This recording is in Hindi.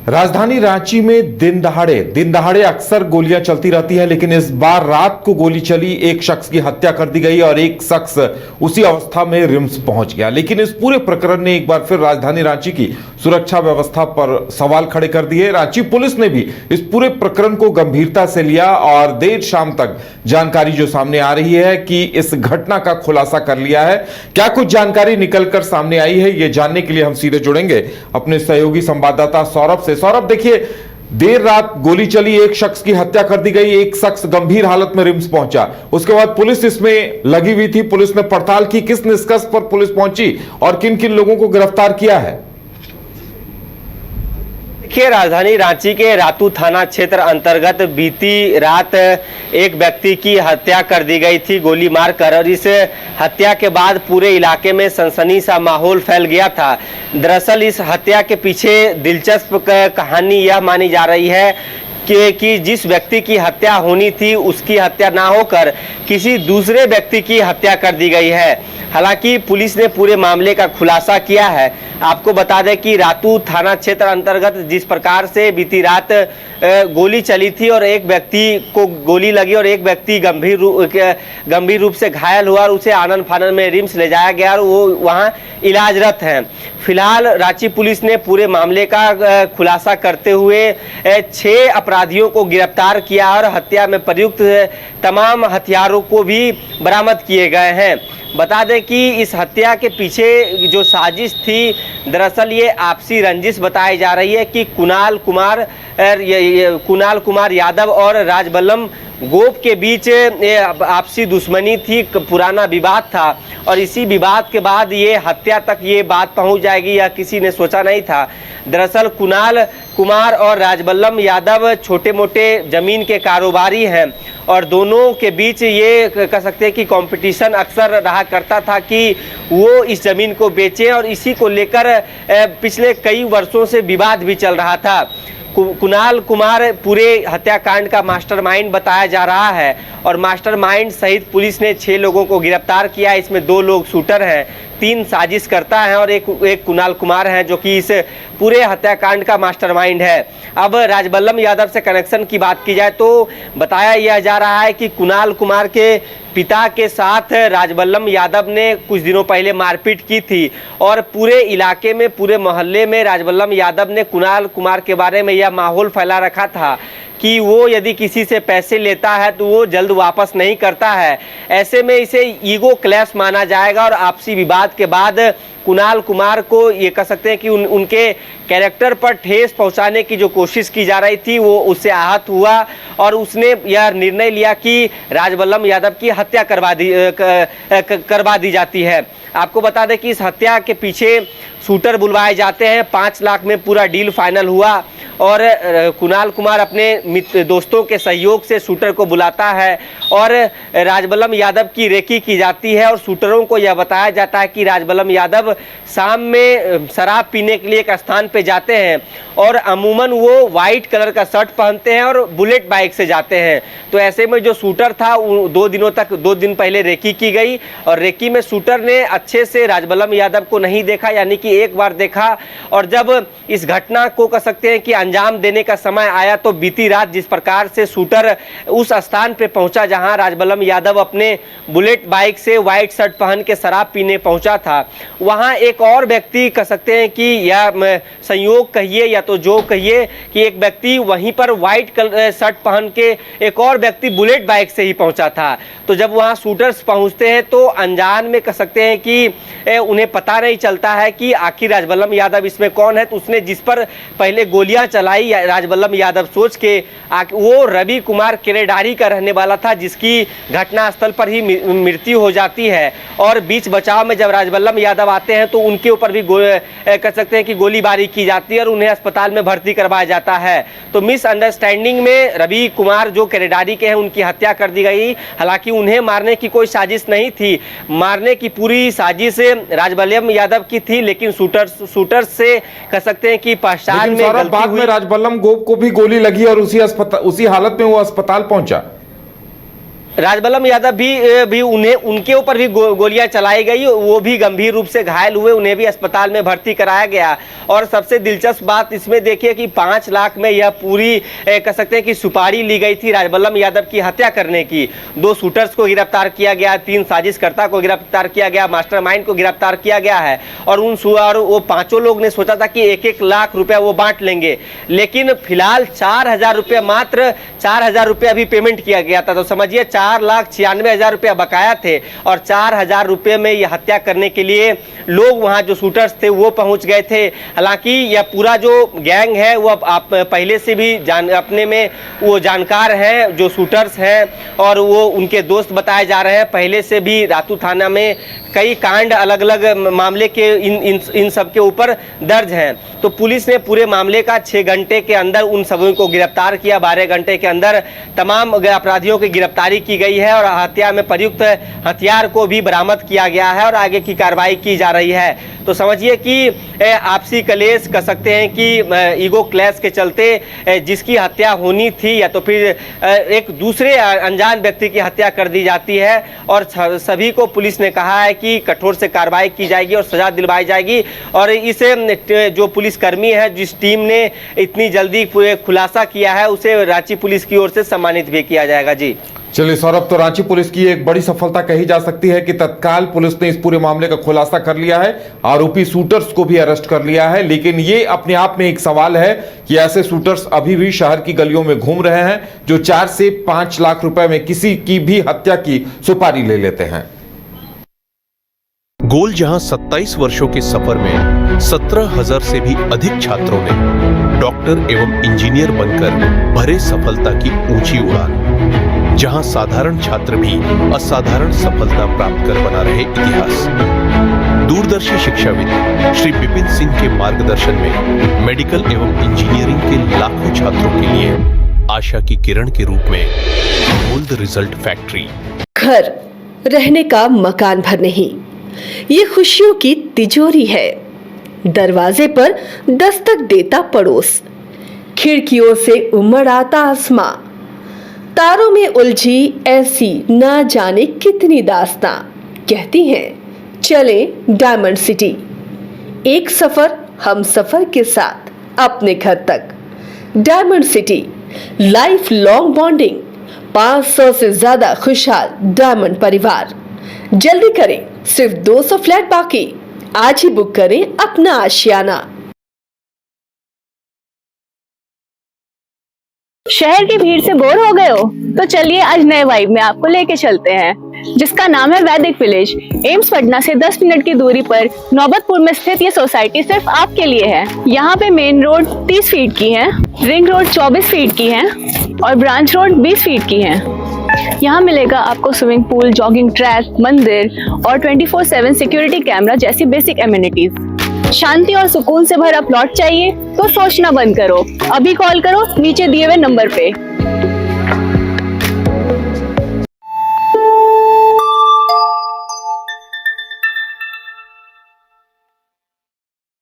राजधानी रांची में दिन दहाड़े अक्सर गोलियां चलती रहती है, लेकिन इस बार रात को गोली चली, एक शख्स की हत्या कर दी गई और एक शख्स उसी अवस्था में रिम्स पहुंच गया। लेकिन इस पूरे प्रकरण ने एक बार फिर राजधानी रांची की सुरक्षा व्यवस्था पर सवाल खड़े कर दिए। रांची पुलिस ने भी इस पूरे प्रकरण को गंभीरता से लिया और देर शाम तक जानकारी जो सामने आ रही है कि इस घटना का खुलासा कर लिया है। क्या कुछ जानकारी निकलकर सामने आई है, ये जानने के लिए हम सीधे जुड़ेंगे अपने सहयोगी संवाददाता सौरभ से। सौरभ, देखिए, देर रात गोली चली, एक शख्स की हत्या कर दी गई, एक शख्स गंभीर हालत में रिम्स पहुंचा। उसके बाद पुलिस इसमें लगी हुई थी, पुलिस ने पड़ताल की। किस निष्कर्ष पर पुलिस पहुंची और किन किन लोगों को गिरफ्तार किया है? देखिए, राजधानी रांची के रातू थाना क्षेत्र अंतर्गत बीती रात एक व्यक्ति की हत्या कर दी गई थी गोली मारकर, और इस हत्या के बाद पूरे इलाके में सनसनी सा माहौल फैल गया था। दरअसल इस हत्या के पीछे दिलचस्प कहानी यह मानी जा रही है कि जिस व्यक्ति की हत्या होनी थी उसकी हत्या ना होकर किसी दूसरे व्यक्ति की हत्या कर दी गई है। हालांकि पुलिस ने पूरे मामले का खुलासा किया है। आपको बता दें कि रातू थाना क्षेत्र अंतर्गत जिस प्रकार से बीती रात गोली चली थी और एक व्यक्ति को गोली लगी और एक व्यक्ति गंभीर रूप से घायल हुआ और उसे आनन फानन में रिम्स ले जाया गया और वो वहां इलाजरत हैं। फिलहाल रांची पुलिस ने पूरे मामले का खुलासा करते हुए 6 अपराधियों को गिरफ्तार किया और हत्या में प्रयुक्त तमाम हथियारों को भी बरामद किए गए हैं। बता दें कि इस हत्या के पीछे जो साजिश थी, दरअसल ये आपसी रंजिश बताई जा रही है कि कुणाल कुमार यादव और राजबल्लम गोप के बीच आपसी दुश्मनी थी, पुराना विवाद था और इसी विवाद के बाद ये हत्या तक ये बात पहुंच जाएगी यह किसी ने सोचा नहीं था। दरअसल कुणाल कुमार और राजबल्लम यादव छोटे मोटे जमीन के कारोबारी हैं और दोनों के बीच ये कह सकते हैं कि कंपटीशन अक्सर रहा करता था कि वो इस ज़मीन को बेचें और इसी को लेकर पिछले कई वर्षों से विवाद भी चल रहा था। कुणाल कुमार पूरे हत्याकांड का मास्टरमाइंड बताया जा रहा है और मास्टरमाइंड सहित पुलिस ने 6 लोगों को गिरफ्तार किया। इसमें 2 लोग शूटर हैं, 3 साजिश करता है और एक कुणाल कुमार हैं जो कि इस पूरे हत्याकांड का मास्टरमाइंड है। अब राजबल्लम यादव से कनेक्शन की बात की जाए तो बताया यह जा रहा है कि कुणाल कुमार के पिता के साथ राजबल्लम यादव ने कुछ दिनों पहले मारपीट की थी और पूरे इलाके में, पूरे मोहल्ले में राजबल्लम यादव ने कुणाल कुमार के बारे में यह माहौल फैला रखा था कि वो यदि किसी से पैसे लेता है तो वो जल्द वापस नहीं करता है। ऐसे में इसे ईगो क्लैश माना जाएगा और आपसी विवाद के बाद कुणाल कुमार को ये कह सकते हैं कि उनके कैरेक्टर पर ठेस पहुंचाने की जो कोशिश की जा रही थी वो उससे आहत हुआ और उसने यह निर्णय लिया कि राजबल्लम यादव की हत्या करवा दी जाती है। आपको बता दें कि इस हत्या के पीछे शूटर बुलवाए जाते हैं। 5 लाख में पूरा डील फाइनल हुआ और कुणाल कुमार अपने दोस्तों के सहयोग से शूटर को बुलाता है और राजबल्लम यादव की रेकी की जाती है और शूटरों को यह बताया जाता है कि राजबल्लम यादव शाम में शराब पीने के लिए एक स्थान पे जाते हैं और अमूमन वो वाइट कलर का शर्ट पहनते हैं और बुलेट बाइक से जाते हैं। तो ऐसे में जो शूटर था 2 दिन पहले रेकी की गई और रेकी में शूटर ने अच्छे से राजबल्लम यादव को नहीं देखा, यानी कि एक बार देखा और जब इस घटना को कह सकते हैं कि अंजाम देने का समय आया तो बीती रात जिस प्रकार से शूटर उस स्थान पे पहुंचा जहां राजबल्लम यादव अपने बुलेट बाइक से वाइट शर्ट पहन के शराब पीने पहुंचा था, वहां एक और व्यक्ति कह सकते हैं कि या संयोग कहिए या तो जो कहिए कि एक व्यक्ति वहीं पर वाइट शर्ट पहन के एक और व्यक्ति बुलेट बाइक से ही पहुंचा था। तो जब वहां शूटर्स पहुंचते हैं तो अनजान में कह सकते हैं कि उन्हें पता नहीं चलता है कि आखिर राजबल्लम यादव इसमें कौन है। तो उसने जिस पर पहले गोलियां चलाई राजबल्लम यादव सोच के वो रवि कुमार केरेडारी का रहने वाला था जिसकी घटनास्थल पर ही मृत्यु हो जाती है और बीच बचाव में जब राजबल्लम यादव आते हैं तो उनके ऊपर भी कह सकते हैं कि गोलीबारी की जाती है और उन्हें अस्पताल में भर्ती करवाया जाता है। तो मिसअंडरस्टैंडिंग में रवि कुमार जो केरेडारी के हैं उनकी हत्या कर दी गई। हालांकि उन्हें मारने की कोई साजिश नहीं थी, मारने की पूरी साजिश राजबल्लम यादव की थी, लेकिन शूटर्स से कह सकते हैं कि पहचान में बाद में राजबल्लम गोप को भी गोली लगी और उसी हालत में वो अस्पताल पहुंचा। राजबल्लभ यादव भी उनके ऊपर भी गोलियां चलाई गई, वो भी गंभीर रूप से घायल हुए, उन्हें भी अस्पताल में भर्ती कराया गया। और सबसे दिलचस्प बात इसमें देखिए कि 5 लाख में यह पूरी कह सकते हैं कि सुपारी ली गई थी राजबल्लभ यादव की हत्या करने की। 2 शूटर्स को गिरफ्तार किया गया, 3 साजिशकर्ता को गिरफ्तार किया गया, मास्टरमाइंड को गिरफ्तार किया गया है। और वो 5 लोग ने सोचा था कि 1-1 लाख रुपया वो बांट लेंगे, लेकिन फिलहाल 4,000 रुपया, मात्र 4,000 रुपया भी पेमेंट किया गया था। तो समझिए 4,96,000 रुपया बकाया थे और 4,000 रुपये में यह हत्या करने के लिए लोग वहां जो शूटर्स थे वो पहुंच गए थे। हालांकि यह पूरा जो गैंग है वो आप पहले से भी अपने में वो जानकार हैं, जो शूटर्स हैं, और वो उनके दोस्त बताए जा रहे हैं। पहले से भी रातू थाना में कई कांड अलग अलग मामले के इन सब के ऊपर दर्ज हैं। तो पुलिस ने पूरे मामले का 6 घंटे के अंदर उन सभी को गिरफ्तार किया। 12 घंटे के अंदर तमाम अपराधियों की गिरफ्तारी की गई है और हत्या में प्रयुक्त हथियार को भी बरामद किया गया है और आगे की कार्रवाई की जा रही है। तो समझिए कि आपसी कलेश कह सकते हैं कि ईगो क्लैश के चलते जिसकी हत्या होनी थी या तो फिर एक दूसरे अनजान व्यक्ति की हत्या कर दी जाती है। और सभी को पुलिस ने कहा है कि कठोर से कार्रवाई की जाएगी और सजा दिलवाई जाएगी। और इस जो पुलिसकर्मी है, जिस टीम ने इतनी जल्दी खुलासा किया है, उसे रांची पुलिस की ओर से सम्मानित भी किया जाएगा। जी चलिए सौरभ, तो रांची पुलिस की एक बड़ी सफलता कही जा सकती है कि तत्काल पुलिस ने इस पूरे मामले का खुलासा कर लिया है, आरोपी शूटर्स को भी अरेस्ट कर लिया है। लेकिन ये अपने आप में एक सवाल है कि ऐसे शूटर्स अभी भी शहर की गलियों में घूम रहे हैं जो 4 से 5 लाख रुपए में किसी की भी हत्या की सुपारी ले लेते हैं। गोल जहां 27 वर्षों के सफर में 17,000 से भी अधिक छात्रों ने डॉक्टर एवं इंजीनियर बनकर भरे सफलता की ऊंची उड़ान, जहां साधारण छात्र भी असाधारण सफलता प्राप्त कर बना रहे इतिहास। दूरदर्शी शिक्षाविद श्री विपिन सिंह के मार्गदर्शन में मेडिकल एवं इंजीनियरिंग के लाखों छात्रों के लिए आशा की किरण के रूप में गोल्ड रिजल्ट फैक्ट्री। घर रहने का मकान भर नहीं, ये खुशियों की तिजोरी है। दरवाजे पर दस्तक देता पड़ोस, खिड़कियों से उमड़ आता आसमां, तारों में उलझी ऐसी ना जाने कितनी दास्तां। कहती हैं चले डायमंड सिटी, एक सफर हम सफर के साथ अपने घर तक। Diamond city, life long bonding, 500 से ज्यादा खुशहाल डायमंड परिवार। जल्दी करें, सिर्फ 200 फ्लैट बाकी। आज ही बुक करें अपना आशियाना। शहर की भीड़ से बोर हो गए हो? तो चलिए आज नए वाइब में आपको लेके चलते हैं, जिसका नाम है वैदिक विलेज। एम्स पटना से 10 मिनट की दूरी पर नौबतपुर में स्थित ये सोसाइटी सिर्फ आपके लिए है। यहाँ पे मेन रोड 30 फीट की है, रिंग रोड 24 फीट की है और ब्रांच रोड 20 फीट की है। यहाँ मिलेगा आपको स्विमिंग पूल, जॉगिंग ट्रैक, मंदिर और 24/7 सिक्योरिटी कैमरा जैसी बेसिक एमिनिटीज। शांति और सुकून से भरा प्लॉट चाहिए तो सोचना बंद करो, अभी कॉल करो नीचे दिए हुए नंबर पे।